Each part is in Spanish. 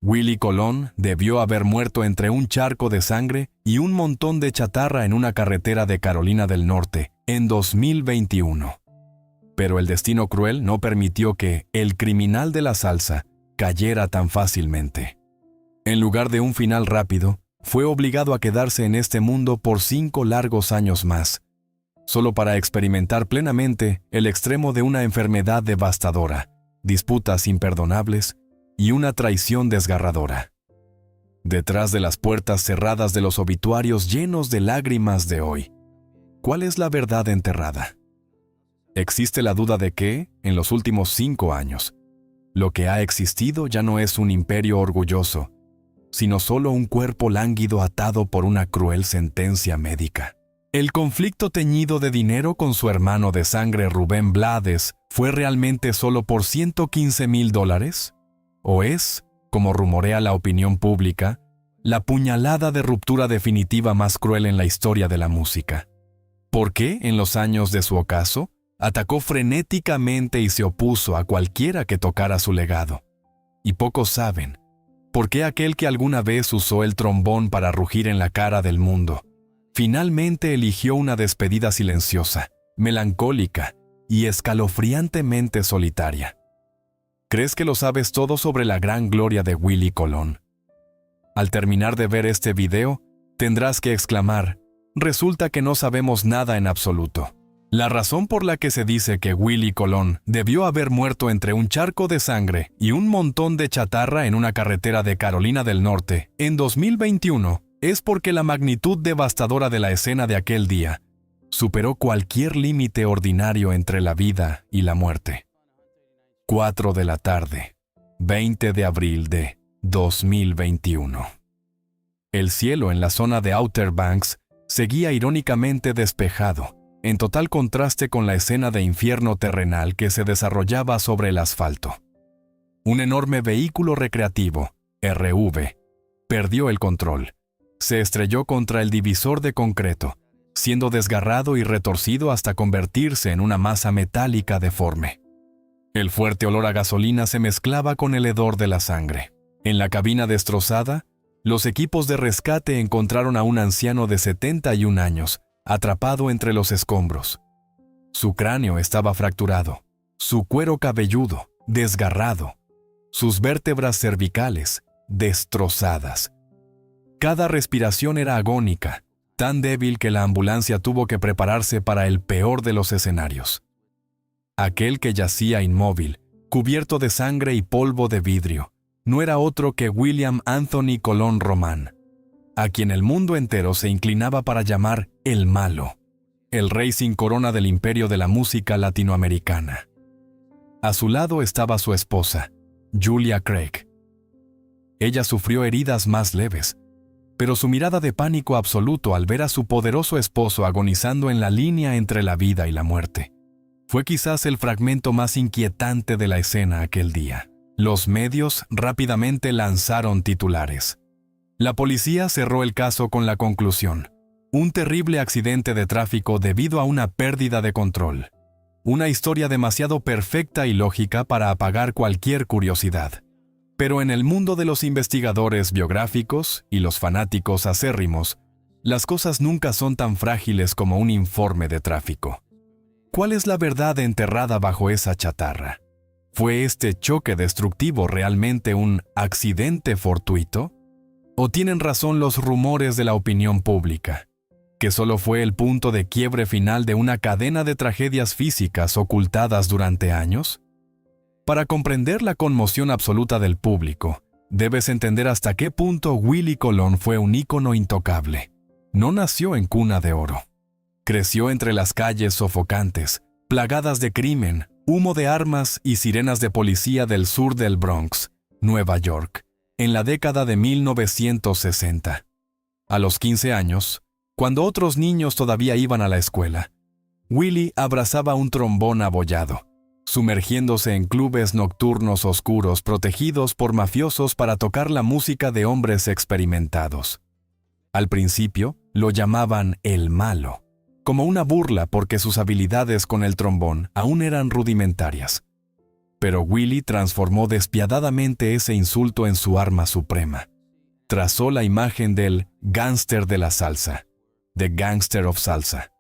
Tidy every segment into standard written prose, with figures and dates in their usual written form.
Willie Colón debió haber muerto entre un charco de sangre y un montón de chatarra en una carretera de Carolina del Norte en 2021. Pero el destino cruel no permitió que el criminal de la salsa cayera tan fácilmente. En lugar de un final rápido, fue obligado a quedarse en este mundo por 5 largos años más, solo para experimentar plenamente el extremo de una enfermedad devastadora, disputas imperdonables y una traición desgarradora. Detrás de las puertas cerradas de los obituarios llenos de lágrimas de hoy, ¿cuál es la verdad enterrada? Existe la duda de que, en los últimos 5 años, lo que ha existido ya no es un imperio orgulloso, sino solo un cuerpo lánguido atado por una cruel sentencia médica. ¿El conflicto teñido de dinero con su hermano de sangre Rubén Blades fue realmente solo por $115,000? ¿O es, como rumorea la opinión pública, la puñalada de ruptura definitiva más cruel en la historia de la música? ¿Por qué, en los años de su ocaso, atacó frenéticamente y se opuso a cualquiera que tocara su legado? Y pocos saben, ¿por qué aquel que alguna vez usó el trombón para rugir en la cara del mundo, finalmente eligió una despedida silenciosa, melancólica y escalofriantemente solitaria? ¿Crees que lo sabes todo sobre la gran gloria de Willie Colón? Al terminar de ver este video, tendrás que exclamar: resulta que no sabemos nada en absoluto. La razón por la que se dice que Willie Colón debió haber muerto entre un charco de sangre y un montón de chatarra en una carretera de Carolina del Norte en 2021 es porque la magnitud devastadora de la escena de aquel día superó cualquier límite ordinario entre la vida y la muerte. 4 de la tarde, 20 de abril de 2021. El cielo en la zona de Outer Banks seguía irónicamente despejado, en total contraste con la escena de infierno terrenal que se desarrollaba sobre el asfalto. Un enorme vehículo recreativo, RV, perdió el control. Se estrelló contra el divisor de concreto, siendo desgarrado y retorcido hasta convertirse en una masa metálica deforme. El fuerte olor a gasolina se mezclaba con el hedor de la sangre. En la cabina destrozada, los equipos de rescate encontraron a un anciano de 71 años, atrapado entre los escombros. Su cráneo estaba fracturado, su cuero cabelludo, desgarrado, sus vértebras cervicales, destrozadas. Cada respiración era agónica, tan débil que la ambulancia tuvo que prepararse para el peor de los escenarios. Aquel que yacía inmóvil, cubierto de sangre y polvo de vidrio, no era otro que William Anthony Colón Román, a quien el mundo entero se inclinaba para llamar el Malo, el rey sin corona del imperio de la música latinoamericana. A su lado estaba su esposa, Julia Craig. Ella sufrió heridas más leves, pero su mirada de pánico absoluto al ver a su poderoso esposo agonizando en la línea entre la vida y la muerte fue quizás el fragmento más inquietante de la escena aquel día. Los medios rápidamente lanzaron titulares. La policía cerró el caso con la conclusión: un terrible accidente de tráfico debido a una pérdida de control. Una historia demasiado perfecta y lógica para apagar cualquier curiosidad. Pero en el mundo de los investigadores biográficos y los fanáticos acérrimos, las cosas nunca son tan frágiles como un informe de tráfico. ¿Cuál es la verdad enterrada bajo esa chatarra? ¿Fue este choque destructivo realmente un accidente fortuito? ¿O tienen razón los rumores de la opinión pública, que solo fue el punto de quiebre final de una cadena de tragedias físicas ocultadas durante años? Para comprender la conmoción absoluta del público, debes entender hasta qué punto Willie Colón fue un ícono intocable. No nació en cuna de oro. Creció entre las calles sofocantes, plagadas de crimen, humo de armas y sirenas de policía del sur del Bronx, Nueva York, en la década de 1960. A los 15 años, cuando otros niños todavía iban a la escuela, Willie abrazaba un trombón abollado, sumergiéndose en clubes nocturnos oscuros protegidos por mafiosos para tocar la música de hombres experimentados. Al principio, lo llamaban el Malo, como una burla porque sus habilidades con el trombón aún eran rudimentarias. Pero Willie transformó despiadadamente ese insulto en su arma suprema. Trazó la imagen del gángster de la salsa, The Gangster of Salsa.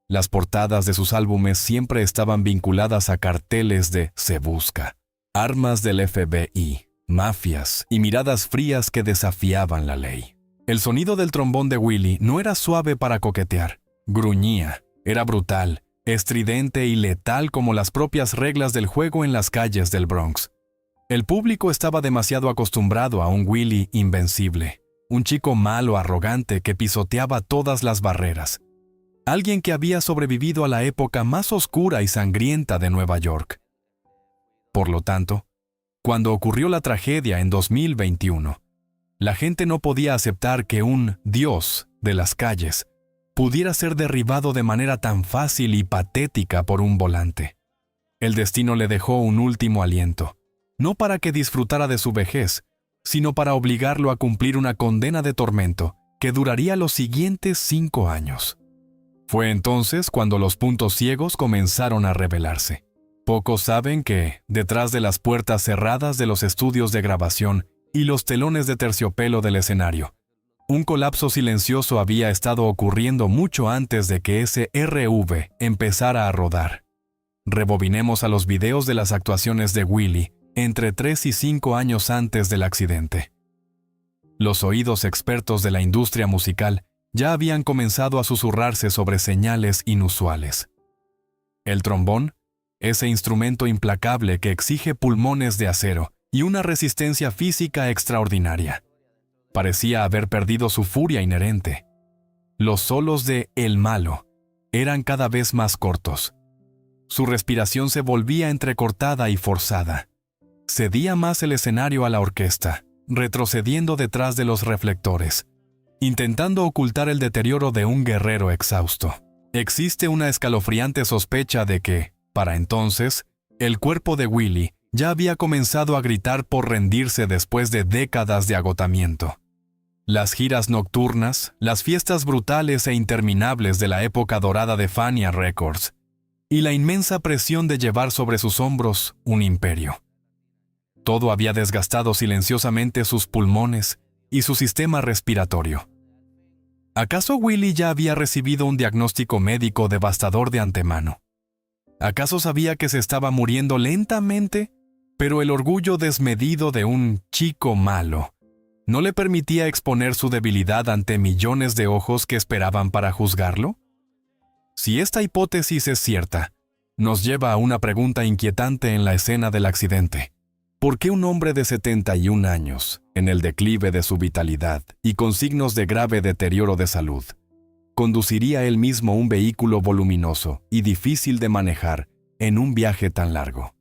Las portadas de sus álbumes siempre estaban vinculadas a carteles de Se Busca, armas del FBI, mafias y miradas frías que desafiaban la ley. El sonido del trombón de Willie no era suave para coquetear, gruñía, era brutal, estridente y letal como las propias reglas del juego en las calles del Bronx. El público estaba demasiado acostumbrado a un Willie invencible, un chico malo, arrogante que pisoteaba todas las barreras. Alguien que había sobrevivido a la época más oscura y sangrienta de Nueva York. Por lo tanto, cuando ocurrió la tragedia en 2021, la gente no podía aceptar que un dios de las calles pudiera ser derribado de manera tan fácil y patética por un volante. El destino le dejó un último aliento, no para que disfrutara de su vejez, sino para obligarlo a cumplir una condena de tormento que duraría los siguientes 5 años. Fue entonces cuando los puntos ciegos comenzaron a revelarse. Pocos saben que, detrás de las puertas cerradas de los estudios de grabación y los telones de terciopelo del escenario, un colapso silencioso había estado ocurriendo mucho antes de que ese RV empezara a rodar. Rebobinemos a los videos de las actuaciones de Willie entre 3 y 5 años antes del accidente. Los oídos expertos de la industria musical ya habían comenzado a susurrarse sobre señales inusuales. El trombón, ese instrumento implacable que exige pulmones de acero y una resistencia física extraordinaria, parecía haber perdido su furia inherente. Los solos de El Malo eran cada vez más cortos. Su respiración se volvía entrecortada y forzada. Cedía más el escenario a la orquesta, retrocediendo detrás de los reflectores, intentando ocultar el deterioro de un guerrero exhausto. Existe una escalofriante sospecha de que, para entonces, el cuerpo de Willie ya había comenzado a gritar por rendirse después de décadas de agotamiento. Las giras nocturnas, las fiestas brutales e interminables de la época dorada de Fania Records, y la inmensa presión de llevar sobre sus hombros un imperio. Todo había desgastado silenciosamente sus pulmones y su sistema respiratorio. ¿Acaso Willie ya había recibido un diagnóstico médico devastador de antemano? ¿Acaso sabía que se estaba muriendo lentamente? Pero el orgullo desmedido de un chico malo no le permitía exponer su debilidad ante millones de ojos que esperaban para juzgarlo. Si esta hipótesis es cierta, nos lleva a una pregunta inquietante en la escena del accidente. ¿Por qué un hombre de 71 años, en el declive de su vitalidad y con signos de grave deterioro de salud, conduciría él mismo un vehículo voluminoso y difícil de manejar en un viaje tan largo?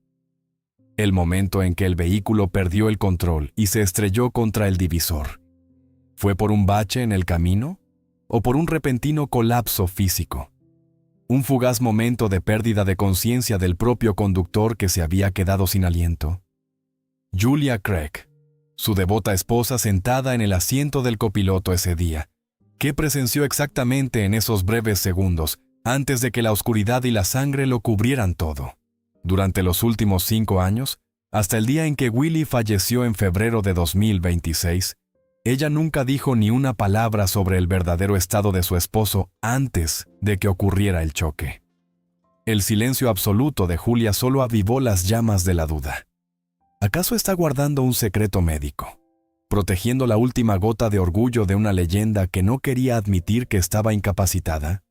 El momento en que el vehículo perdió el control y se estrelló contra el divisor, ¿fue por un bache en el camino o por un repentino colapso físico? ¿Un fugaz momento de pérdida de conciencia del propio conductor que se había quedado sin aliento? Julia Craig, su devota esposa sentada en el asiento del copiloto ese día, ¿qué presenció exactamente en esos breves segundos antes de que la oscuridad y la sangre lo cubrieran todo? Durante los últimos 5 años, hasta el día en que Willie falleció en febrero de 2026, ella nunca dijo ni una palabra sobre el verdadero estado de su esposo antes de que ocurriera el choque. El silencio absoluto de Julia solo avivó las llamas de la duda. ¿Acaso está guardando un secreto médico, protegiendo la última gota de orgullo de una leyenda que no quería admitir que estaba incapacitada?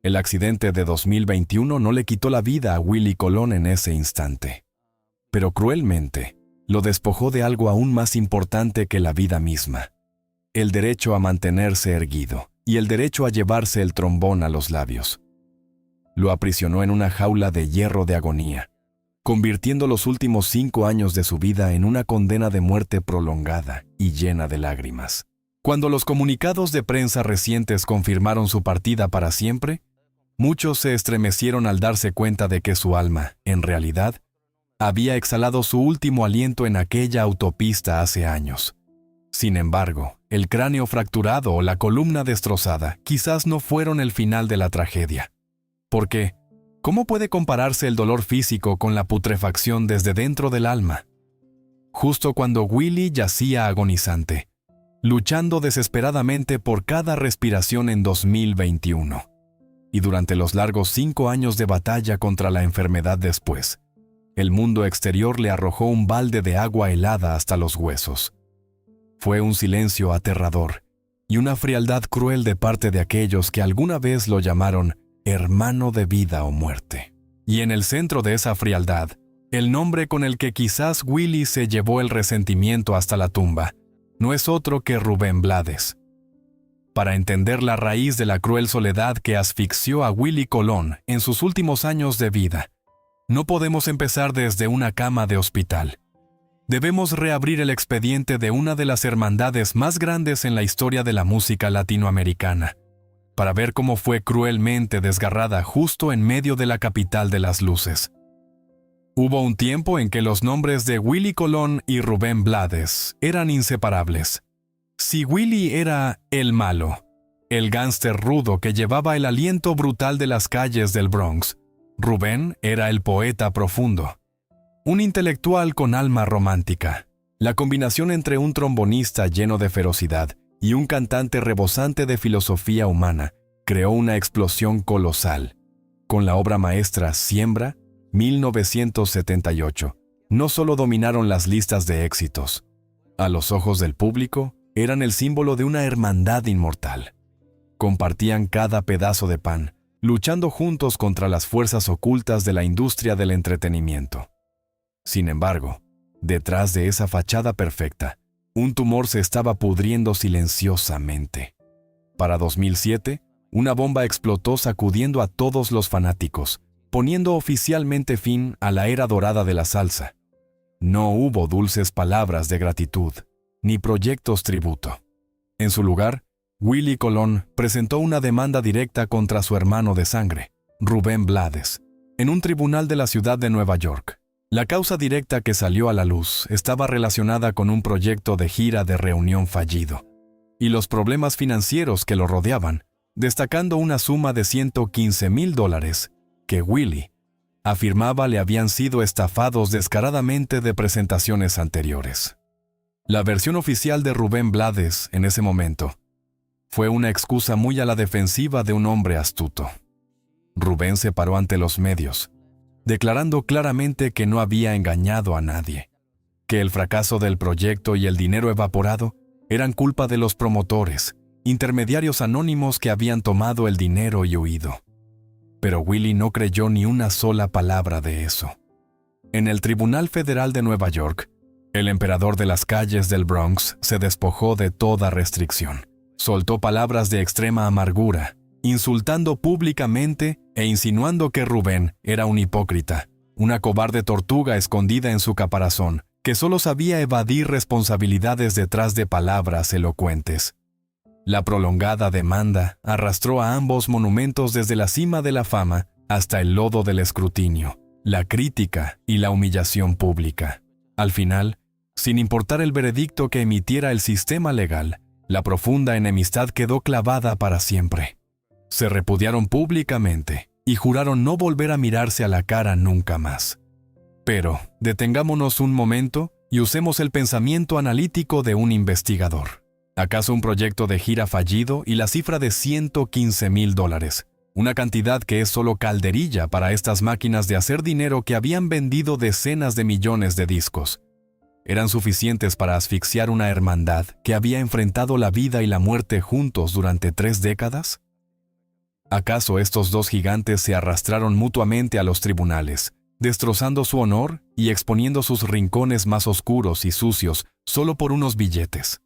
El accidente de 2021 no le quitó la vida a Willie Colón en ese instante, pero cruelmente lo despojó de algo aún más importante que la vida misma: el derecho a mantenerse erguido y el derecho a llevarse el trombón a los labios. Lo aprisionó en una jaula de hierro de agonía, convirtiendo los últimos 5 años de su vida en una condena de muerte prolongada y llena de lágrimas. Cuando los comunicados de prensa recientes confirmaron su partida para siempre, muchos se estremecieron al darse cuenta de que su alma, en realidad, había exhalado su último aliento en aquella autopista hace años. Sin embargo, el cráneo fracturado o la columna destrozada quizás no fueron el final de la tragedia, porque, ¿Cómo puede compararse el dolor físico con la putrefacción desde dentro del alma? Justo cuando Willie yacía agonizante, luchando desesperadamente por cada respiración en 2021, y durante los largos 5 años de batalla contra la enfermedad después, el mundo exterior le arrojó un balde de agua helada hasta los huesos. Fue un silencio aterrador y una frialdad cruel de parte de aquellos que alguna vez lo llamaron hermano de vida o muerte. Y en el centro de esa frialdad, el nombre con el que quizás Willie se llevó el resentimiento hasta la tumba, no es otro que Rubén Blades. Para entender la raíz de la cruel soledad que asfixió a Willie Colón en sus últimos años de vida, no podemos empezar desde una cama de hospital. Debemos reabrir el expediente de una de las hermandades más grandes en la historia de la música latinoamericana, para ver cómo fue cruelmente desgarrada justo en medio de la capital de las luces. Hubo un tiempo en que los nombres de Willie Colón y Rubén Blades eran inseparables. Si Willie era el malo, el gánster rudo que llevaba el aliento brutal de las calles del Bronx, Rubén era el poeta profundo, un intelectual con alma romántica, la combinación entre un trombonista lleno de ferocidad y un cantante rebosante de filosofía humana creó una explosión colosal. Con la obra maestra Siembra, 1978, no solo dominaron las listas de éxitos. A los ojos del público, eran el símbolo de una hermandad inmortal. Compartían cada pedazo de pan, luchando juntos contra las fuerzas ocultas de la industria del entretenimiento. Sin embargo, detrás de esa fachada perfecta, un tumor se estaba pudriendo silenciosamente. Para 2007, una bomba explotó sacudiendo a todos los fanáticos, poniendo oficialmente fin a la era dorada de la salsa. No hubo dulces palabras de gratitud, ni proyectos tributo. En su lugar, Willie Colón presentó una demanda directa contra su hermano de sangre, Rubén Blades, en un tribunal de la ciudad de Nueva York. La causa directa que salió a la luz estaba relacionada con un proyecto de gira de reunión fallido y los problemas financieros que lo rodeaban, destacando una suma de $115,000 que Willie afirmaba le habían sido estafados descaradamente de presentaciones anteriores. La versión oficial de Rubén Blades en ese momento fue una excusa muy a la defensiva de un hombre astuto. Rubén se paró ante los medios, declarando claramente que no había engañado a nadie, que el fracaso del proyecto y el dinero evaporado eran culpa de los promotores, intermediarios anónimos que habían tomado el dinero y huido. Pero Willie no creyó ni una sola palabra de eso. En el Tribunal Federal de Nueva York, el emperador de las calles del Bronx se despojó de toda restricción. Soltó palabras de extrema amargura, insultando públicamente e insinuando que Rubén era un hipócrita, una cobarde tortuga escondida en su caparazón, que solo sabía evadir responsabilidades detrás de palabras elocuentes. La prolongada demanda arrastró a ambos monumentos desde la cima de la fama hasta el lodo del escrutinio, la crítica y la humillación pública. Al final, sin importar el veredicto que emitiera el sistema legal, la profunda enemistad quedó clavada para siempre. Se repudiaron públicamente y juraron no volver a mirarse a la cara nunca más. Pero detengámonos un momento y usemos el pensamiento analítico de un investigador. ¿Acaso un proyecto de gira fallido y la cifra de $115,000, una cantidad que es solo calderilla para estas máquinas de hacer dinero que habían vendido decenas de millones de discos, eran suficientes para asfixiar una hermandad que había enfrentado la vida y la muerte juntos durante 3 décadas? ¿Acaso estos dos gigantes se arrastraron mutuamente a los tribunales, destrozando su honor y exponiendo sus rincones más oscuros y sucios solo por unos billetes?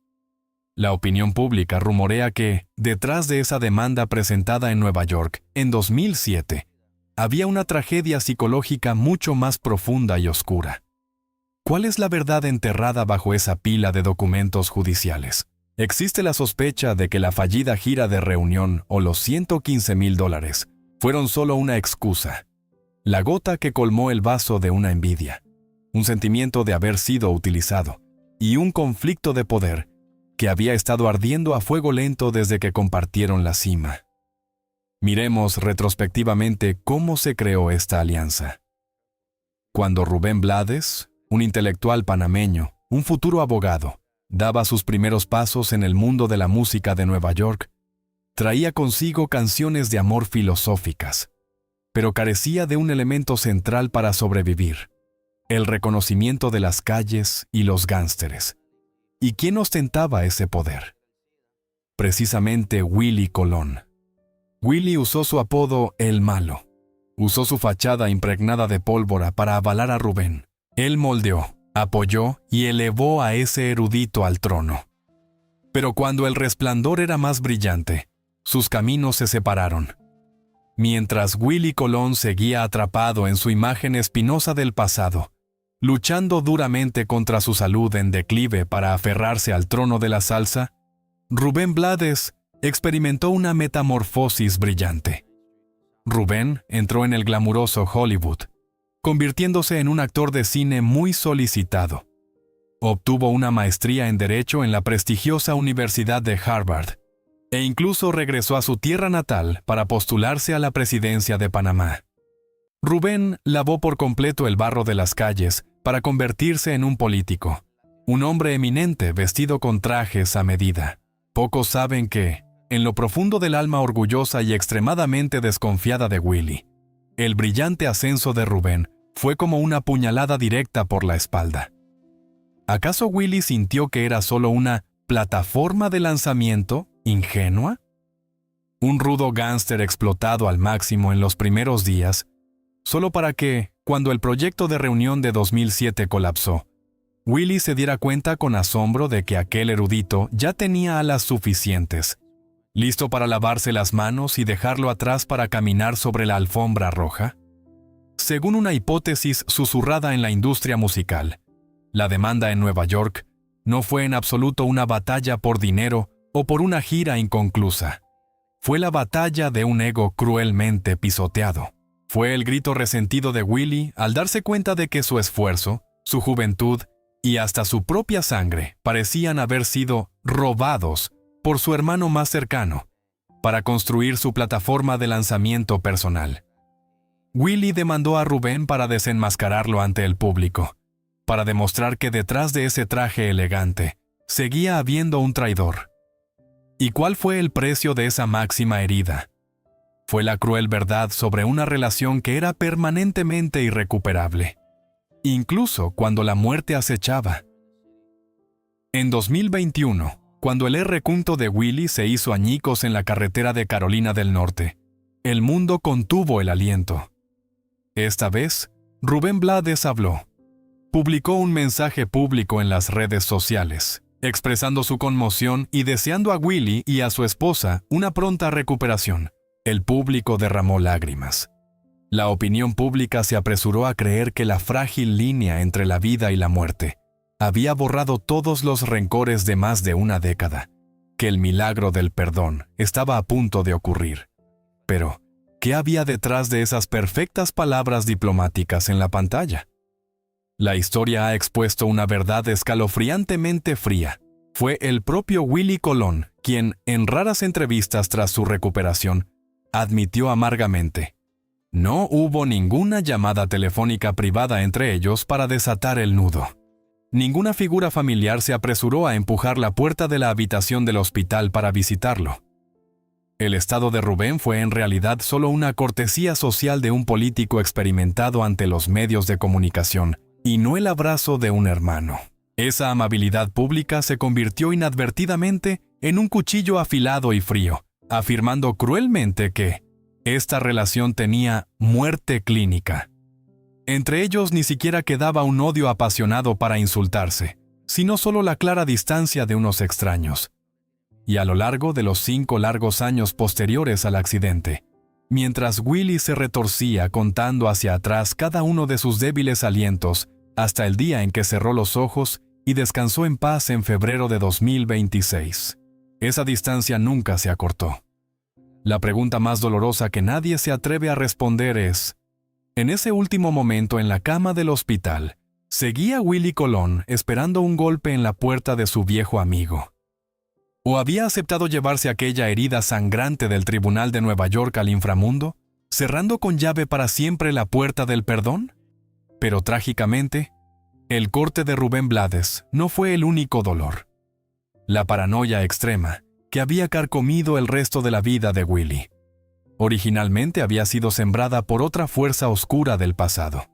La opinión pública rumorea que, detrás de esa demanda presentada en Nueva York en 2007, había una tragedia psicológica mucho más profunda y oscura. ¿Cuál es la verdad enterrada bajo esa pila de documentos judiciales? Existe la sospecha de que la fallida gira de reunión o los $115,000 fueron solo una excusa, la gota que colmó el vaso de una envidia, un sentimiento de haber sido utilizado y un conflicto de poder que había estado ardiendo a fuego lento desde que compartieron la cima. Miremos retrospectivamente cómo se creó esta alianza. Cuando Rubén Blades, un intelectual panameño, un futuro abogado, daba sus primeros pasos en el mundo de la música de Nueva York, traía consigo canciones de amor filosóficas, pero carecía de un elemento central para sobrevivir: el reconocimiento de las calles y los gánsteres. ¿Y quién ostentaba ese poder? Precisamente Willie Colón. Willie usó su apodo El Malo. Usó su fachada impregnada de pólvora para avalar a Rubén. Él moldeó, apoyó y elevó a ese erudito al trono. Pero cuando el resplandor era más brillante, sus caminos se separaron. Mientras Willie Colón seguía atrapado en su imagen espinosa del pasado, luchando duramente contra su salud en declive para aferrarse al trono de la salsa, Rubén Blades experimentó una metamorfosis brillante. Rubén entró en el glamuroso Hollywood, convirtiéndose en un actor de cine muy solicitado. Obtuvo una maestría en Derecho en la prestigiosa Universidad de Harvard, e incluso regresó a su tierra natal para postularse a la presidencia de Panamá. Rubén lavó por completo el barro de las calles para convertirse en un político, un hombre eminente vestido con trajes a medida. Pocos saben que, en lo profundo del alma orgullosa y extremadamente desconfiada de Willie, el brillante ascenso de Rubén fue como una puñalada directa por la espalda. ¿Acaso Willie sintió que era solo una plataforma de lanzamiento ingenua? Un rudo gángster explotado al máximo en los primeros días, solo para que, cuando el proyecto de reunión de 2007 colapsó, Willie se diera cuenta con asombro de que aquel erudito ya tenía alas suficientes, listo para lavarse las manos y dejarlo atrás para caminar sobre la alfombra roja. Según una hipótesis susurrada en la industria musical, la demanda en Nueva York no fue en absoluto una batalla por dinero o por una gira inconclusa. Fue la batalla de un ego cruelmente pisoteado. Fue el grito resentido de Willie al darse cuenta de que su esfuerzo, su juventud y hasta su propia sangre parecían haber sido robados por su hermano más cercano para construir su plataforma de lanzamiento personal. Willie demandó a Rubén para desenmascararlo ante el público, para demostrar que detrás de ese traje elegante seguía habiendo un traidor. ¿Y cuál fue el precio de esa máxima herida? Fue la cruel verdad sobre una relación que era permanentemente irrecuperable, incluso cuando la muerte acechaba. En 2021, cuando el R-Cunto de Willie se hizo añicos en la carretera de Carolina del Norte, el mundo contuvo el aliento. Esta vez, Rubén Blades habló. Publicó un mensaje público en las redes sociales, expresando su conmoción y deseando a Willie y a su esposa una pronta recuperación. El público derramó lágrimas. La opinión pública se apresuró a creer que la frágil línea entre la vida y la muerte había borrado todos los rencores de más de una década, que el milagro del perdón estaba a punto de ocurrir. Pero, ¿qué había detrás de esas perfectas palabras diplomáticas en la pantalla? La historia ha expuesto una verdad escalofriantemente fría. Fue el propio Willie Colón quien, en raras entrevistas tras su recuperación, admitió amargamente: no hubo ninguna llamada telefónica privada entre ellos para desatar el nudo. Ninguna figura familiar se apresuró a empujar la puerta de la habitación del hospital para visitarlo. El estado de Rubén fue en realidad solo una cortesía social de un político experimentado ante los medios de comunicación, y no el abrazo de un hermano. Esa amabilidad pública se convirtió inadvertidamente en un cuchillo afilado y frío, afirmando cruelmente que esta relación tenía muerte clínica. Entre ellos ni siquiera quedaba un odio apasionado para insultarse, sino solo la clara distancia de unos extraños. Y a lo largo de los 5 largos años posteriores al accidente, mientras Willie se retorcía contando hacia atrás cada uno de sus débiles alientos, hasta el día en que cerró los ojos y descansó en paz en febrero de 2026. Esa distancia nunca se acortó. La pregunta más dolorosa que nadie se atreve a responder es: en ese último momento en la cama del hospital, ¿seguía Willie Colón esperando un golpe en la puerta de su viejo amigo? ¿O había aceptado llevarse aquella herida sangrante del Tribunal de Nueva York al inframundo, cerrando con llave para siempre la puerta del perdón? Pero trágicamente, el corte de Rubén Blades no fue el único dolor. La paranoia extrema que había carcomido el resto de la vida de Willie. Originalmente había sido sembrada por otra fuerza oscura del pasado.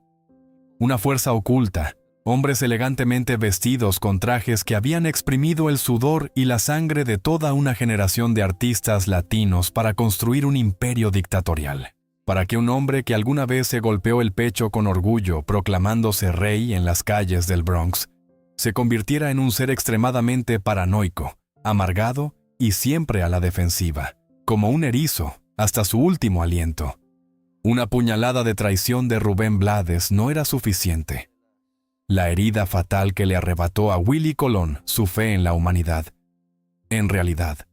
Una fuerza oculta, hombres elegantemente vestidos con trajes que habían exprimido el sudor y la sangre de toda una generación de artistas latinos para construir un imperio dictatorial. Para que un hombre que alguna vez se golpeó el pecho con orgullo proclamándose rey en las calles del Bronx, se convirtiera en un ser extremadamente paranoico, amargado y siempre a la defensiva, como un erizo hasta su último aliento. Una puñalada de traición de Rubén Blades no era suficiente. La herida fatal que le arrebató a Willie Colón su fe en la humanidad, en realidad,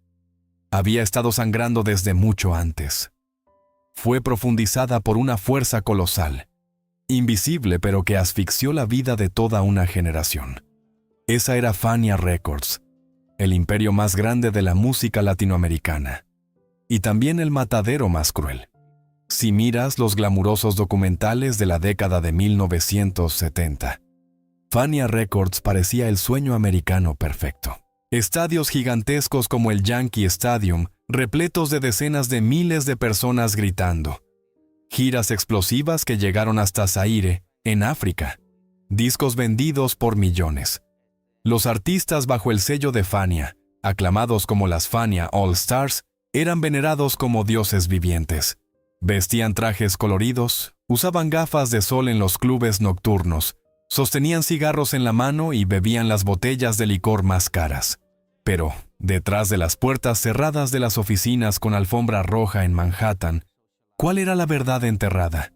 había estado sangrando desde mucho antes. Fue profundizada por una fuerza colosal, invisible pero que asfixió la vida de toda una generación. Esa era Fania Records, el imperio más grande de la música latinoamericana, y también el matadero más cruel. Si miras los glamurosos documentales de la década de 1970, Fania Records parecía el sueño americano perfecto. Estadios gigantescos como el Yankee Stadium, repletos de decenas de miles de personas gritando. Giras explosivas que llegaron hasta Zaire, en África. Discos vendidos por millones. Los artistas bajo el sello de Fania, aclamados como las Fania All Stars, eran venerados como dioses vivientes. Vestían trajes coloridos, usaban gafas de sol en los clubes nocturnos, sostenían cigarros en la mano y bebían las botellas de licor más caras. Pero, detrás de las puertas cerradas de las oficinas con alfombra roja en Manhattan, ¿cuál era la verdad enterrada?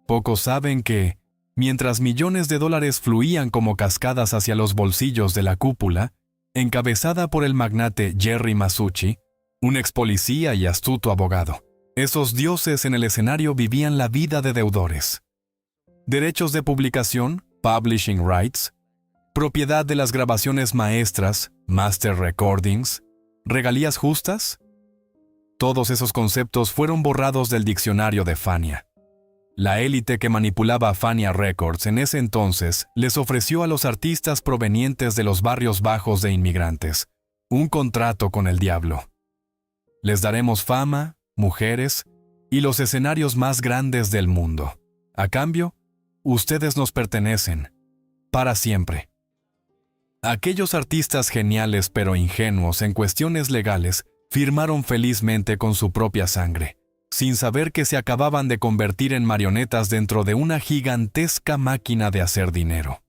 Pocos saben que, mientras millones de dólares fluían como cascadas hacia los bolsillos de la cúpula, encabezada por el magnate Jerry Masucci, un ex policía y astuto abogado, esos dioses en el escenario vivían la vida de deudores. Derechos de publicación, publishing rights, propiedad de las grabaciones maestras, master recordings, regalías justas. Todos esos conceptos fueron borrados del diccionario de Fania. La élite que manipulaba Fania Records en ese entonces les ofreció a los artistas provenientes de los barrios bajos de inmigrantes un contrato con el diablo. Les daremos fama, mujeres y los escenarios más grandes del mundo. A cambio, ustedes nos pertenecen, para siempre. Aquellos artistas geniales pero ingenuos en cuestiones legales firmaron felizmente con su propia sangre, sin saber que se acababan de convertir en marionetas dentro de una gigantesca máquina de hacer dinero.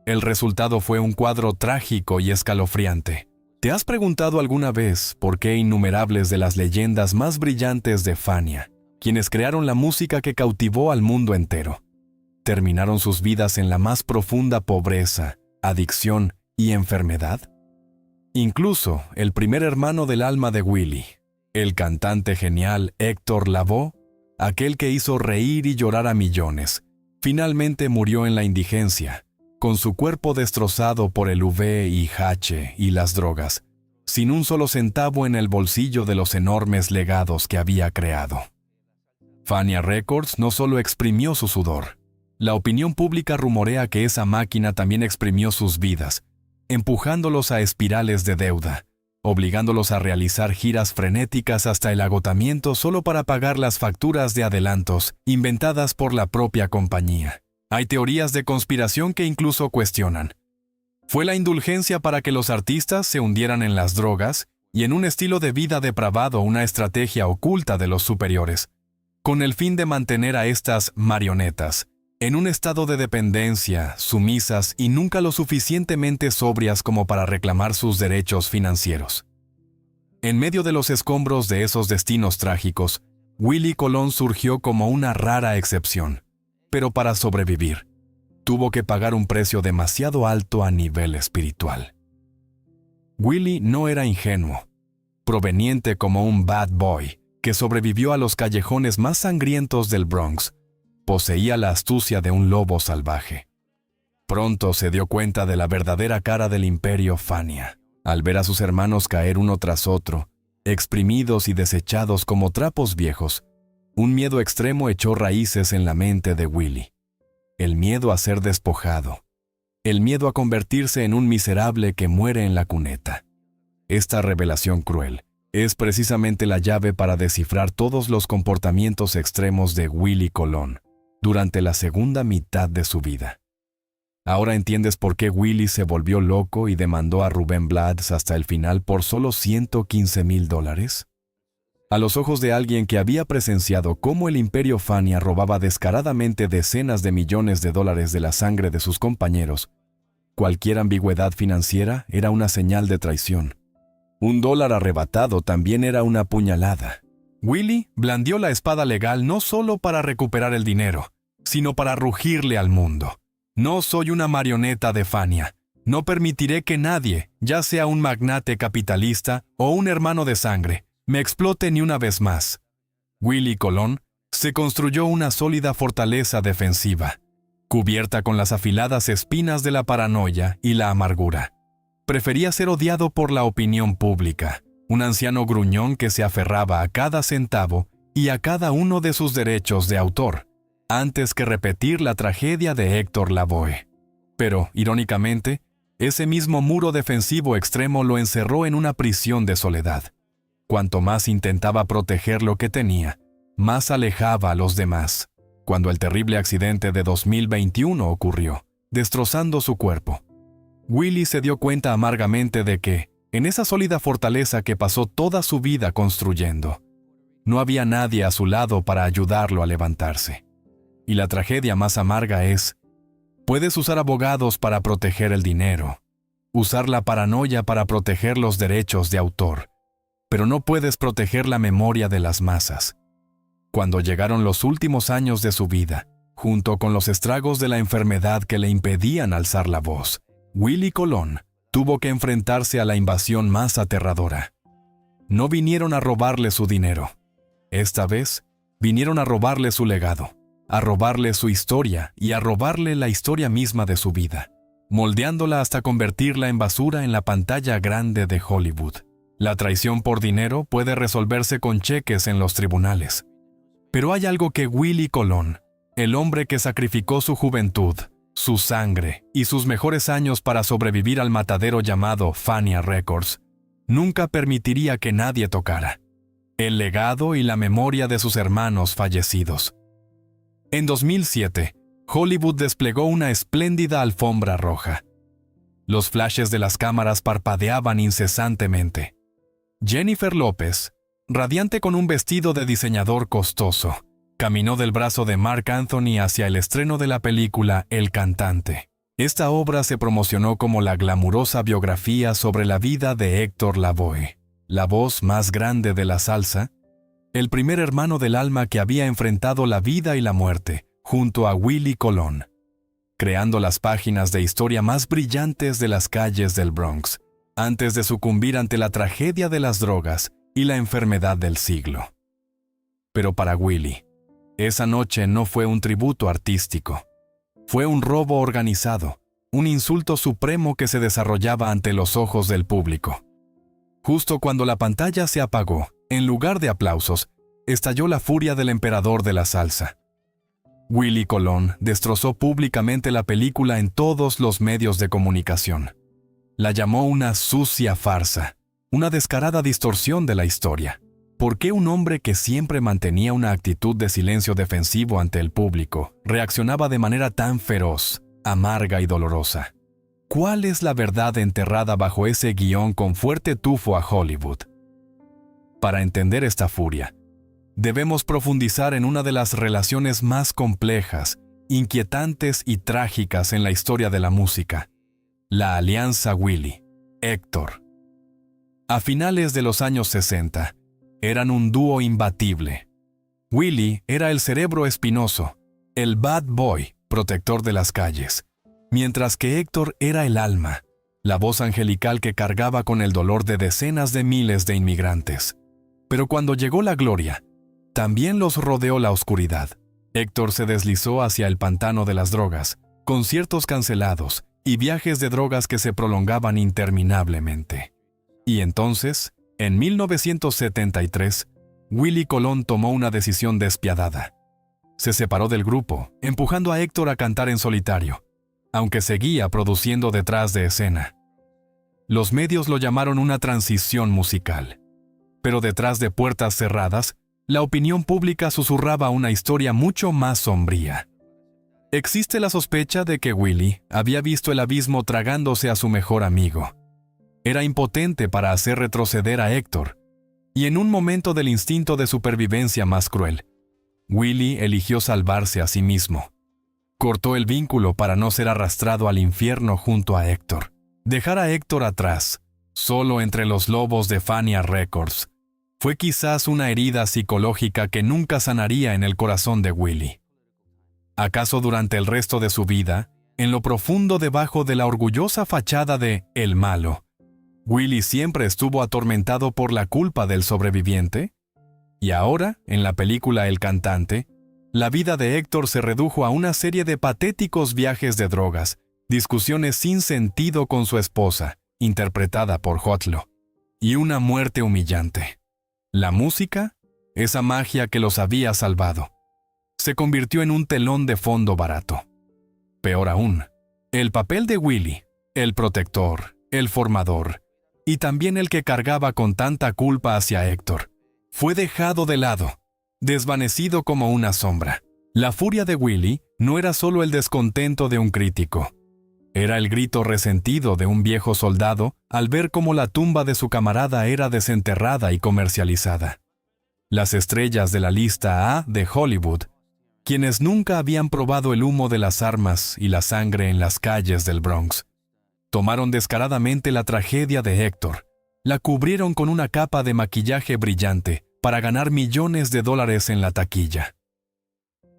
El resultado fue un cuadro trágico y escalofriante. ¿Te has preguntado alguna vez por qué innumerables de las leyendas más brillantes de Fania, quienes crearon la música que cautivó al mundo entero, terminaron sus vidas en la más profunda pobreza, adicción y enfermedad? Incluso el primer hermano del alma de Willie, el cantante genial Héctor Lavoe, aquel que hizo reír y llorar a millones, finalmente murió en la indigencia, con su cuerpo destrozado por el VIH y las drogas, sin un solo centavo en el bolsillo de los enormes legados que había creado. Fania Records no solo exprimió su sudor. La opinión pública rumorea que esa máquina también exprimió sus vidas, empujándolos a espirales de deuda, obligándolos a realizar giras frenéticas hasta el agotamiento solo para pagar las facturas de adelantos inventadas por la propia compañía. Hay teorías de conspiración que incluso cuestionan. ¿Fue la indulgencia para que los artistas se hundieran en las drogas y en un estilo de vida depravado una estrategia oculta de los superiores, con el fin de mantener a estas marionetas en un estado de dependencia, sumisas y nunca lo suficientemente sobrias como para reclamar sus derechos financieros? En medio de los escombros de esos destinos trágicos, Willie Colón surgió como una rara excepción, pero para sobrevivir, tuvo que pagar un precio demasiado alto a nivel espiritual. Willie no era ingenuo, proveniente como un bad boy que sobrevivió a los callejones más sangrientos del Bronx. Poseía la astucia de un lobo salvaje. Pronto se dio cuenta de la verdadera cara del imperio Fania, Al ver a sus hermanos caer uno tras otro, exprimidos y desechados como trapos viejos, un miedo extremo echó raíces en la mente de Willie. El miedo a ser despojado. El miedo a convertirse en un miserable que muere en la cuneta. Esta revelación cruel es precisamente la llave para descifrar todos los comportamientos extremos de Willie Colón durante la segunda mitad de su vida. Ahora entiendes por qué Willie se volvió loco y demandó a Rubén Blades hasta el final por solo $115,000. A los ojos de alguien que había presenciado cómo el Imperio Fania robaba descaradamente decenas de millones de dólares de la sangre de sus compañeros, cualquier ambigüedad financiera era una señal de traición. $1 arrebatado también era una puñalada. Willie blandió la espada legal no solo para recuperar el dinero, sino para rugirle al mundo. No soy una marioneta de Fania. No permitiré que nadie, ya sea un magnate capitalista o un hermano de sangre, me explote ni una vez más. Willie Colón se construyó una sólida fortaleza defensiva, cubierta con las afiladas espinas de la paranoia y la amargura. Prefería ser odiado por la opinión pública, un anciano gruñón que se aferraba a cada centavo y a cada uno de sus derechos de autor, antes que repetir la tragedia de Héctor Lavoe. Pero, irónicamente, ese mismo muro defensivo extremo lo encerró en una prisión de soledad. Cuanto más intentaba proteger lo que tenía, más alejaba a los demás, cuando el terrible accidente de 2021 ocurrió, destrozando su cuerpo. Willie se dio cuenta amargamente de que, en esa sólida fortaleza que pasó toda su vida construyendo, no había nadie a su lado para ayudarlo a levantarse. Y la tragedia más amarga es, puedes usar abogados para proteger el dinero, usar la paranoia para proteger los derechos de autor, pero no puedes proteger la memoria de las masas. Cuando llegaron los últimos años de su vida, junto con los estragos de la enfermedad que le impedían alzar la voz, Willie Colón tuvo que enfrentarse a la invasión más aterradora. No vinieron a robarle su dinero. Esta vez, vinieron a robarle su legado, a robarle su historia y a robarle la historia misma de su vida, moldeándola hasta convertirla en basura en la pantalla grande de Hollywood. La traición por dinero puede resolverse con cheques en los tribunales. Pero hay algo que Willie Colón, el hombre que sacrificó su juventud, su sangre y sus mejores años para sobrevivir al matadero llamado Fania Records, nunca permitiría que nadie tocara: el legado y la memoria de sus hermanos fallecidos. En 2007, Hollywood desplegó una espléndida alfombra roja. Los flashes de las cámaras parpadeaban incesantemente. Jennifer López, radiante con un vestido de diseñador costoso, caminó del brazo de Marc Anthony hacia el estreno de la película El Cantante. Esta obra se promocionó como la glamurosa biografía sobre la vida de Héctor Lavoe, la voz más grande de la salsa, el primer hermano del alma que había enfrentado la vida y la muerte, junto a Willie Colón, creando las páginas de historia más brillantes de las calles del Bronx, antes de sucumbir ante la tragedia de las drogas y la enfermedad del siglo. Pero para Willie, esa noche no fue un tributo artístico. Fue un robo organizado, un insulto supremo que se desarrollaba ante los ojos del público. Justo cuando la pantalla se apagó, en lugar de aplausos, estalló la furia del emperador de la salsa. Willie Colón destrozó públicamente la película en todos los medios de comunicación. La llamó una sucia farsa, una descarada distorsión de la historia. ¿Por qué un hombre que siempre mantenía una actitud de silencio defensivo ante el público reaccionaba de manera tan feroz, amarga y dolorosa? ¿Cuál es la verdad enterrada bajo ese guión con fuerte tufo a Hollywood? Para entender esta furia, debemos profundizar en una de las relaciones más complejas, inquietantes y trágicas en la historia de la música: la alianza Willie-Héctor. A finales de los años 60, eran un dúo imbatible. Willie era el cerebro espinoso, el bad boy, protector de las calles, mientras que Héctor era el alma, la voz angelical que cargaba con el dolor de decenas de miles de inmigrantes. Pero cuando llegó la gloria, también los rodeó la oscuridad. Héctor se deslizó hacia el pantano de las drogas, conciertos cancelados y viajes de drogas que se prolongaban interminablemente. Y entonces, en 1973, Willie Colón tomó una decisión despiadada. Se separó del grupo, empujando a Héctor a cantar en solitario, aunque seguía produciendo detrás de escena. Los medios lo llamaron una transición musical. Pero detrás de puertas cerradas, la opinión pública susurraba una historia mucho más sombría. Existe la sospecha de que Willie había visto el abismo tragándose a su mejor amigo. Era impotente para hacer retroceder a Héctor, y en un momento del instinto de supervivencia más cruel, Willie eligió salvarse a sí mismo. Cortó el vínculo para no ser arrastrado al infierno junto a Héctor. Dejar a Héctor atrás, solo entre los lobos de Fania Records, fue quizás una herida psicológica que nunca sanaría en el corazón de Willie. ¿Acaso durante el resto de su vida, en lo profundo debajo de la orgullosa fachada de El Malo, Willie siempre estuvo atormentado por la culpa del sobreviviente? Y ahora, en la película El Cantante, la vida de Héctor se redujo a una serie de patéticos viajes de drogas, discusiones sin sentido con su esposa, interpretada por Jotlo, y una muerte humillante. La música, esa magia que los había salvado, se convirtió en un telón de fondo barato. Peor aún, el papel de Willie, el protector, el formador, y también el que cargaba con tanta culpa hacia Héctor, fue dejado de lado, desvanecido como una sombra. La furia de Willie no era solo el descontento de un crítico. Era el grito resentido de un viejo soldado al ver cómo la tumba de su camarada era desenterrada y comercializada. Las estrellas de la lista A de Hollywood, quienes nunca habían probado el humo de las armas y la sangre en las calles del Bronx, tomaron descaradamente la tragedia de Héctor, la cubrieron con una capa de maquillaje brillante para ganar millones de dólares en la taquilla.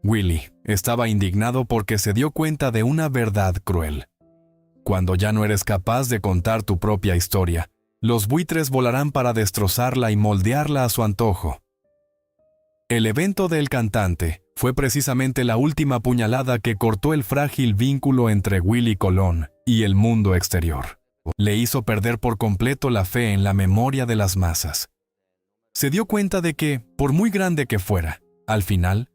Willie estaba indignado porque se dio cuenta de una verdad cruel. Cuando ya no eres capaz de contar tu propia historia, los buitres volarán para destrozarla y moldearla a su antojo. El evento del Cantante fue precisamente la última puñalada que cortó el frágil vínculo entre Willie Colón y el mundo exterior. Le hizo perder por completo la fe en la memoria de las masas. Se dio cuenta de que, por muy grande que fuera, al final,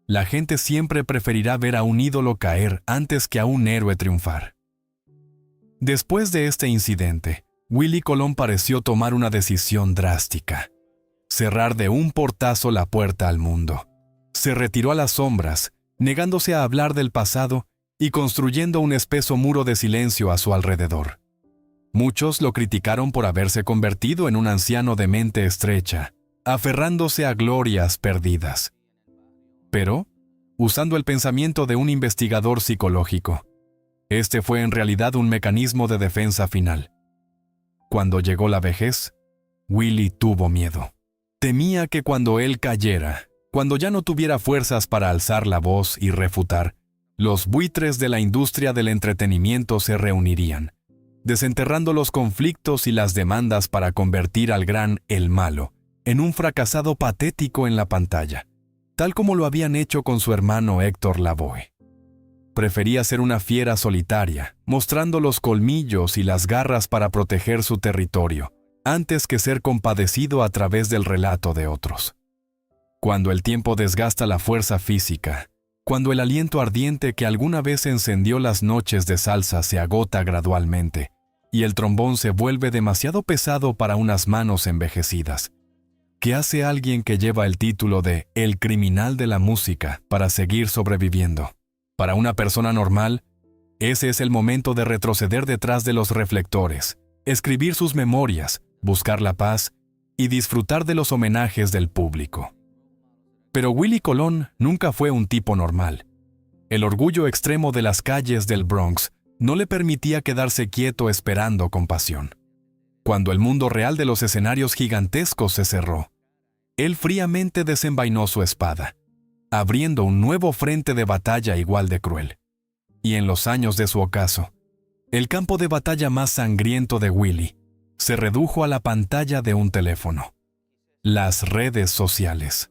la gente siempre preferirá ver a un ídolo caer antes que a un héroe triunfar. Después de este incidente, Willie Colón pareció tomar una decisión drástica: cerrar de un portazo la puerta al mundo. Se retiró a las sombras, negándose a hablar del pasado y construyendo un espeso muro de silencio a su alrededor. Muchos lo criticaron por haberse convertido en un anciano de mente estrecha, aferrándose a glorias perdidas. Pero, usando el pensamiento de un investigador psicológico, este fue en realidad un mecanismo de defensa final. Cuando llegó la vejez, Willie tuvo miedo. Temía que cuando él cayera, cuando ya no tuviera fuerzas para alzar la voz y refutar, los buitres de la industria del entretenimiento se reunirían, desenterrando los conflictos y las demandas para convertir al gran El Malo en un fracasado patético en la pantalla, tal como lo habían hecho con su hermano Héctor Lavoe. Prefería ser una fiera solitaria, mostrando los colmillos y las garras para proteger su territorio, antes que ser compadecido a través del relato de otros. Cuando el tiempo desgasta la fuerza física, cuando el aliento ardiente que alguna vez encendió las noches de salsa se agota gradualmente, y el trombón se vuelve demasiado pesado para unas manos envejecidas, ¿qué hace alguien que lleva el título de El criminal de la música para seguir sobreviviendo? Para una persona normal, ese es el momento de retroceder detrás de los reflectores, escribir sus memorias, buscar la paz y disfrutar de los homenajes del público. Pero Willie Colón nunca fue un tipo normal. El orgullo extremo de las calles del Bronx no le permitía quedarse quieto esperando compasión. Cuando el mundo real de los escenarios gigantescos se cerró, él fríamente desenvainó su espada, abriendo un nuevo frente de batalla igual de cruel. Y en los años de su ocaso, el campo de batalla más sangriento de Willie se redujo a la pantalla de un teléfono: las redes sociales.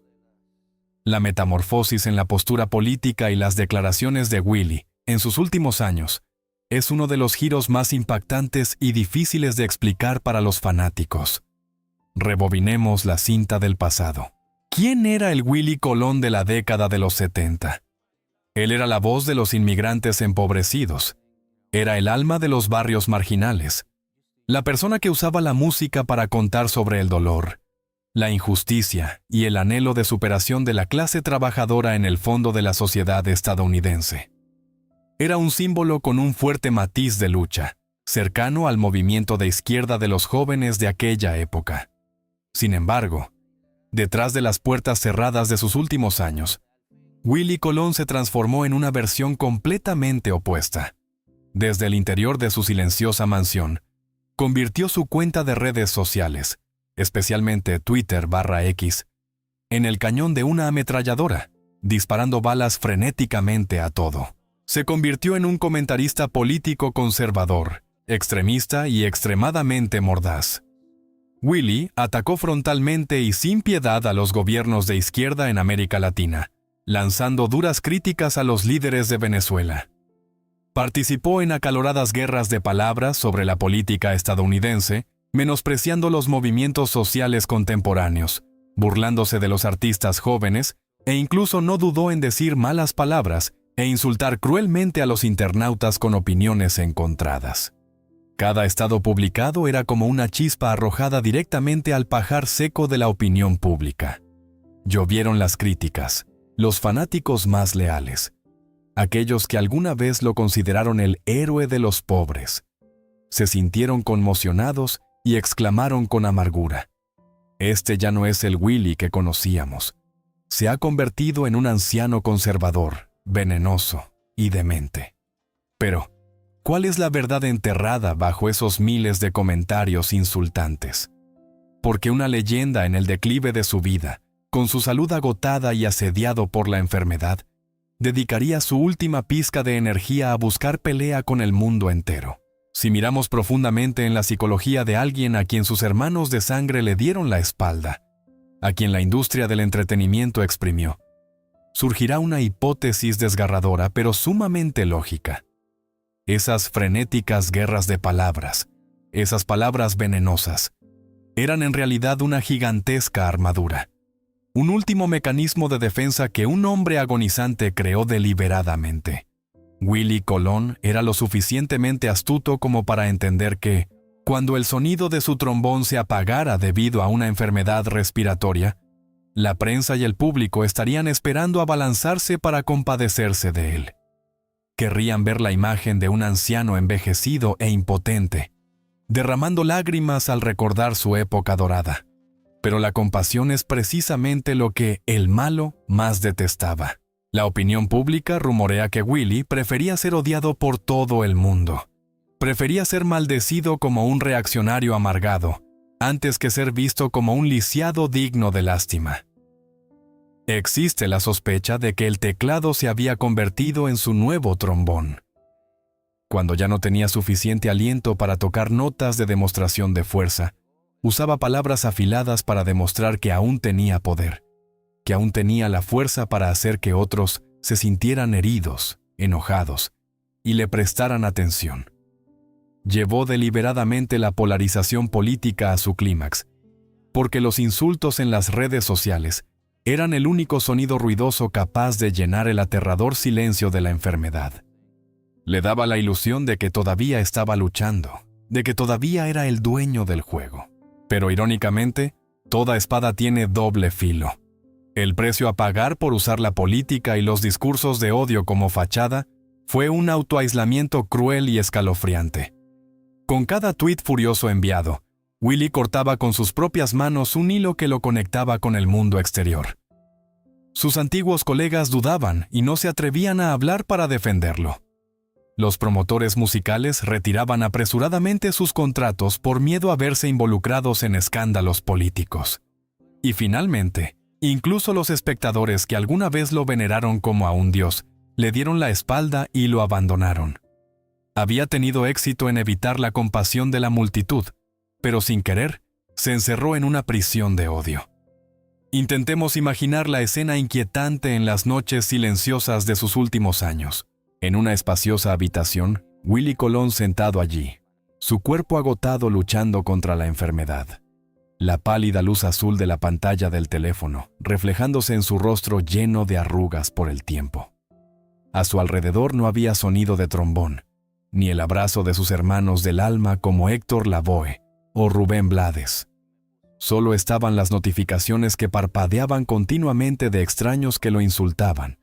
La metamorfosis en la postura política y las declaraciones de Willie en sus últimos años es uno de los giros más impactantes y difíciles de explicar para los fanáticos. Rebobinemos la cinta del pasado. ¿Quién era el Willie Colón de la década de los 70? Él era la voz de los inmigrantes empobrecidos. Era el alma de los barrios marginales. La persona que usaba la música para contar sobre el dolor, la injusticia y el anhelo de superación de la clase trabajadora en el fondo de la sociedad estadounidense. Era un símbolo con un fuerte matiz de lucha, cercano al movimiento de izquierda de los jóvenes de aquella época. Sin embargo, detrás de las puertas cerradas de sus últimos años, Willie Colón se transformó en una versión completamente opuesta. Desde el interior de su silenciosa mansión, convirtió su cuenta de redes sociales, especialmente Twitter/X, en el cañón de una ametralladora, disparando balas frenéticamente a todo. Se convirtió en un comentarista político conservador, extremista y extremadamente mordaz. Willie atacó frontalmente y sin piedad a los gobiernos de izquierda en América Latina, lanzando duras críticas a los líderes de Venezuela. Participó en acaloradas guerras de palabras sobre la política estadounidense, menospreciando los movimientos sociales contemporáneos, burlándose de los artistas jóvenes e incluso no dudó en decir malas palabras e insultar cruelmente a los internautas con opiniones encontradas. Cada estado publicado era como una chispa arrojada directamente al pajar seco de la opinión pública. Llovieron las críticas, los fanáticos más leales, aquellos que alguna vez lo consideraron el héroe de los pobres. Se sintieron conmocionados y exclamaron con amargura: «Este ya no es el Willie que conocíamos. Se ha convertido en un anciano conservador, venenoso y demente». Pero, ¿cuál es la verdad enterrada bajo esos miles de comentarios insultantes? Porque una leyenda en el declive de su vida, con su salud agotada y asediado por la enfermedad, dedicaría su última pizca de energía a buscar pelea con el mundo entero. Si miramos profundamente en la psicología de alguien a quien sus hermanos de sangre le dieron la espalda, a quien la industria del entretenimiento exprimió, surgirá una hipótesis desgarradora pero sumamente lógica. Esas frenéticas guerras de palabras, esas palabras venenosas, eran en realidad una gigantesca armadura, un último mecanismo de defensa que un hombre agonizante creó deliberadamente. Willie Colón era lo suficientemente astuto como para entender que, cuando el sonido de su trombón se apagara debido a una enfermedad respiratoria, la prensa y el público estarían esperando abalanzarse para compadecerse de él. Querrían ver la imagen de un anciano envejecido e impotente, derramando lágrimas al recordar su época dorada. Pero la compasión es precisamente lo que el malo más detestaba. La opinión pública rumorea que Willie prefería ser odiado por todo el mundo. Prefería ser maldecido como un reaccionario amargado, antes que ser visto como un lisiado digno de lástima. Existe la sospecha de que el teclado se había convertido en su nuevo trombón. Cuando ya no tenía suficiente aliento para tocar notas de demostración de fuerza, usaba palabras afiladas para demostrar que aún tenía poder, que aún tenía la fuerza para hacer que otros se sintieran heridos, enojados, y le prestaran atención. Llevó deliberadamente la polarización política a su clímax, porque los insultos en las redes sociales eran el único sonido ruidoso capaz de llenar el aterrador silencio de la enfermedad. Le daba la ilusión de que todavía estaba luchando, de que todavía era el dueño del juego. Pero irónicamente, toda espada tiene doble filo. El precio a pagar por usar la política y los discursos de odio como fachada fue un autoaislamiento cruel y escalofriante. Con cada tuit furioso enviado, Willie cortaba con sus propias manos un hilo que lo conectaba con el mundo exterior. Sus antiguos colegas dudaban y no se atrevían a hablar para defenderlo. Los promotores musicales retiraban apresuradamente sus contratos por miedo a verse involucrados en escándalos políticos. Y finalmente, incluso los espectadores que alguna vez lo veneraron como a un dios, le dieron la espalda y lo abandonaron. Había tenido éxito en evitar la compasión de la multitud, pero sin querer, se encerró en una prisión de odio. Intentemos imaginar la escena inquietante en las noches silenciosas de sus últimos años. En una espaciosa habitación, Willie Colón sentado allí, su cuerpo agotado luchando contra la enfermedad. La pálida luz azul de la pantalla del teléfono, reflejándose en su rostro lleno de arrugas por el tiempo. A su alrededor no había sonido de trombón, ni el abrazo de sus hermanos del alma como Héctor Lavoe o Rubén Blades. Solo estaban las notificaciones que parpadeaban continuamente de extraños que lo insultaban.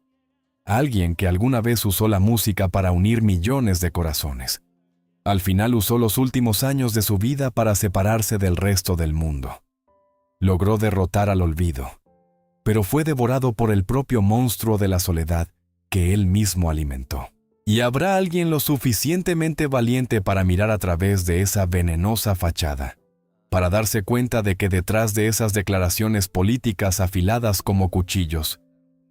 Alguien que alguna vez usó la música para unir millones de corazones. Al final usó los últimos años de su vida para separarse del resto del mundo. Logró derrotar al olvido, pero fue devorado por el propio monstruo de la soledad que él mismo alimentó. ¿Y habrá alguien lo suficientemente valiente para mirar a través de esa venenosa fachada, para darse cuenta de que detrás de esas declaraciones políticas afiladas como cuchillos,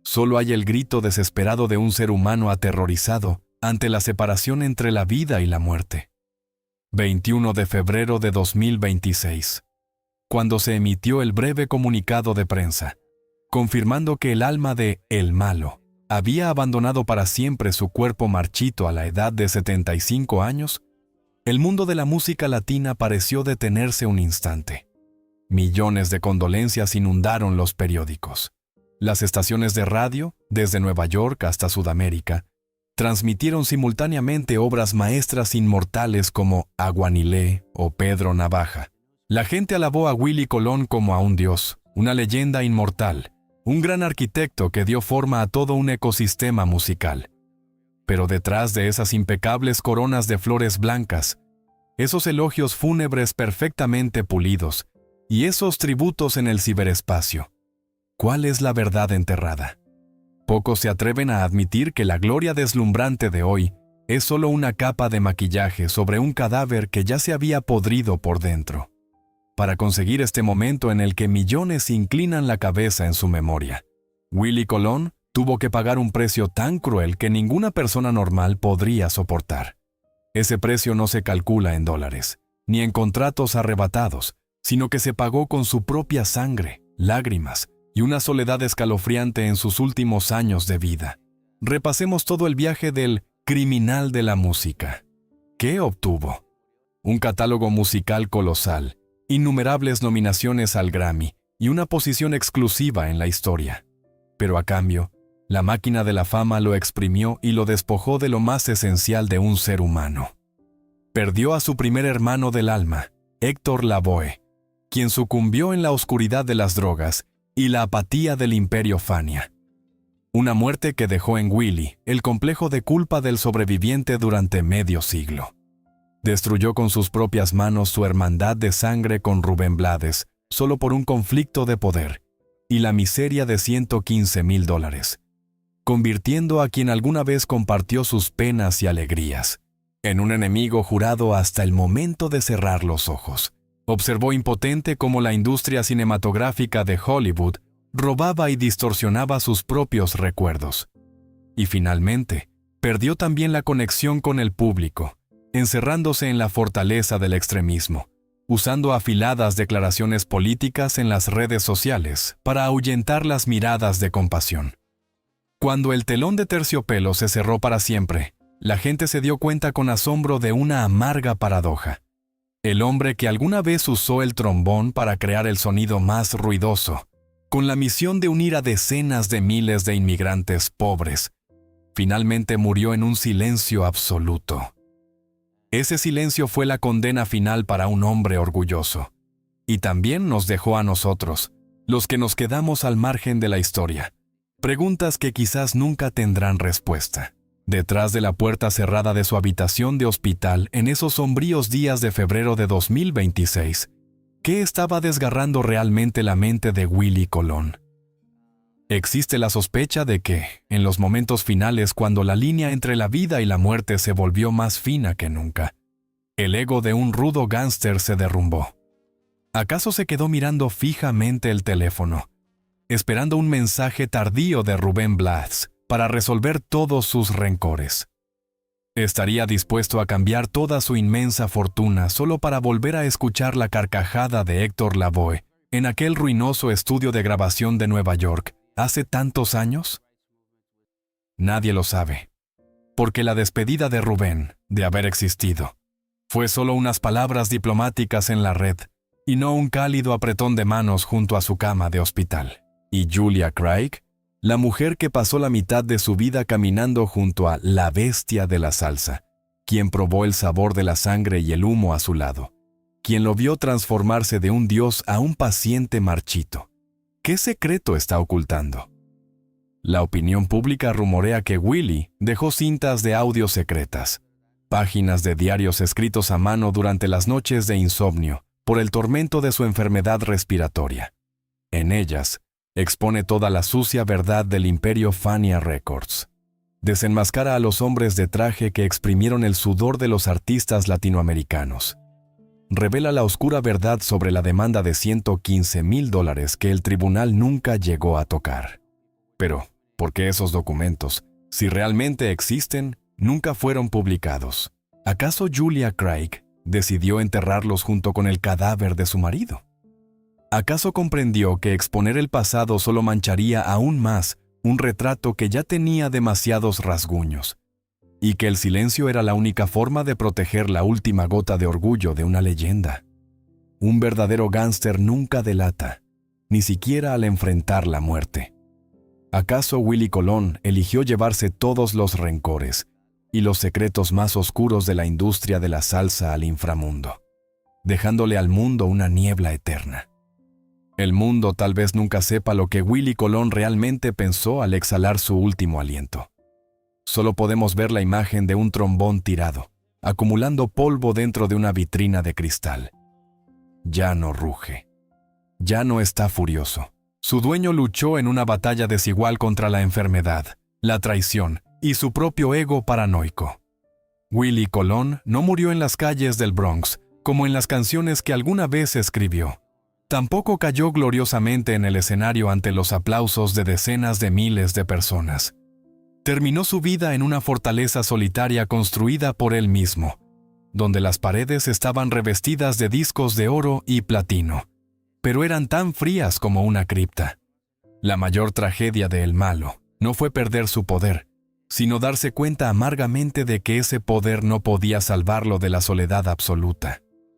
solo hay el grito desesperado de un ser humano aterrorizado ante la separación entre la vida y la muerte? 21 de febrero de 2026, cuando se emitió el breve comunicado de prensa, confirmando que el alma de El Malo había abandonado para siempre su cuerpo marchito a la edad de 75 años, el mundo de la música latina pareció detenerse un instante. Millones de condolencias inundaron los periódicos. Las estaciones de radio, desde Nueva York hasta Sudamérica, transmitieron simultáneamente obras maestras inmortales como Aguanilé o Pedro Navaja. La gente alabó a Willie Colón como a un dios, una leyenda inmortal, un gran arquitecto que dio forma a todo un ecosistema musical. Pero detrás de esas impecables coronas de flores blancas, esos elogios fúnebres perfectamente pulidos y esos tributos en el ciberespacio, ¿cuál es la verdad enterrada? Pocos se atreven a admitir que la gloria deslumbrante de hoy es solo una capa de maquillaje sobre un cadáver que ya se había podrido por dentro. Para conseguir este momento en el que millones inclinan la cabeza en su memoria, Willie Colón tuvo que pagar un precio tan cruel que ninguna persona normal podría soportar. Ese precio no se calcula en dólares, ni en contratos arrebatados, sino que se pagó con su propia sangre, lágrimas y una soledad escalofriante en sus últimos años de vida. Repasemos todo el viaje del criminal de la música. ¿Qué obtuvo? Un catálogo musical colosal, innumerables nominaciones al Grammy y una posición exclusiva en la historia. Pero a cambio, la máquina de la fama lo exprimió y lo despojó de lo más esencial de un ser humano. Perdió a su primer hermano del alma, Héctor Lavoe, quien sucumbió en la oscuridad de las drogas y la apatía del imperio Fania. Una muerte que dejó en Willie el complejo de culpa del sobreviviente durante medio siglo. Destruyó con sus propias manos su hermandad de sangre con Rubén Blades, solo por un conflicto de poder, y la miseria de $115,000, convirtiendo a quien alguna vez compartió sus penas y alegrías en un enemigo jurado hasta el momento de cerrar los ojos. Observó impotente cómo la industria cinematográfica de Hollywood robaba y distorsionaba sus propios recuerdos. Y finalmente, perdió también la conexión con el público, encerrándose en la fortaleza del extremismo, usando afiladas declaraciones políticas en las redes sociales para ahuyentar las miradas de compasión. Cuando el telón de terciopelo se cerró para siempre, la gente se dio cuenta con asombro de una amarga paradoja. El hombre que alguna vez usó el trombón para crear el sonido más ruidoso, con la misión de unir a decenas de miles de inmigrantes pobres, finalmente murió en un silencio absoluto. Ese silencio fue la condena final para un hombre orgulloso. Y también nos dejó a nosotros, los que nos quedamos al margen de la historia, preguntas que quizás nunca tendrán respuesta. Detrás de la puerta cerrada de su habitación de hospital en esos sombríos días de febrero de 2026, ¿qué estaba desgarrando realmente la mente de Willie Colón? Existe la sospecha de que, en los momentos finales cuando la línea entre la vida y la muerte se volvió más fina que nunca, el ego de un rudo gángster se derrumbó. ¿Acaso se quedó mirando fijamente el teléfono, esperando un mensaje tardío de Rubén Blades para resolver todos sus rencores? Estaría dispuesto a cambiar toda su inmensa fortuna solo para volver a escuchar la carcajada de Héctor Lavoe en aquel ruinoso estudio de grabación de Nueva York hace tantos años? Nadie lo sabe. porque la despedida de Rubén, de haber existido, fue solo unas palabras diplomáticas en la red y no un cálido apretón de manos junto a su cama de hospital. Y Julia Craig, la mujer que pasó la mitad de su vida caminando junto a la bestia de la salsa, quien probó el sabor de la sangre y el humo a su lado, quien lo vio transformarse de un dios a un paciente marchito. ¿Qué secreto está ocultando? La opinión pública rumorea que Willie dejó cintas de audio secretas, páginas de diarios escritos a mano durante las noches de insomnio por el tormento de su enfermedad respiratoria. En ellas, expone toda la sucia verdad del imperio Fania Records. Desenmascara a los hombres de traje que exprimieron el sudor de los artistas latinoamericanos. Revela la oscura verdad sobre la demanda de $115,000 que el tribunal nunca llegó a tocar. Pero, ¿por qué esos documentos, si realmente existen, nunca fueron publicados? ¿Acaso Julia Craig decidió enterrarlos junto con el cadáver de su marido? ¿Acaso comprendió que exponer el pasado solo mancharía aún más un retrato que ya tenía demasiados rasguños, y que el silencio era la única forma de proteger la última gota de orgullo de una leyenda? Un verdadero gángster nunca delata, ni siquiera al enfrentar la muerte. ¿Acaso Willie Colón eligió llevarse todos los rencores y los secretos más oscuros de la industria de la salsa al inframundo, dejándole al mundo una niebla eterna? El mundo tal vez nunca sepa lo que Willie Colón realmente pensó al exhalar su último aliento. Solo podemos ver la imagen de un trombón tirado, acumulando polvo dentro de una vitrina de cristal. Ya no ruge. Ya no está furioso. Su dueño luchó en una batalla desigual contra la enfermedad, la traición y su propio ego paranoico. Willie Colón no murió en las calles del Bronx, como en las canciones que alguna vez escribió. Tampoco cayó gloriosamente en el escenario ante los aplausos de decenas de miles de personas. Terminó su vida en una fortaleza solitaria construida por él mismo, donde las paredes estaban revestidas de discos de oro y platino, pero eran tan frías como una cripta. La mayor tragedia de El Malo no fue perder su poder, sino darse cuenta amargamente de que ese poder no podía salvarlo de la soledad absoluta.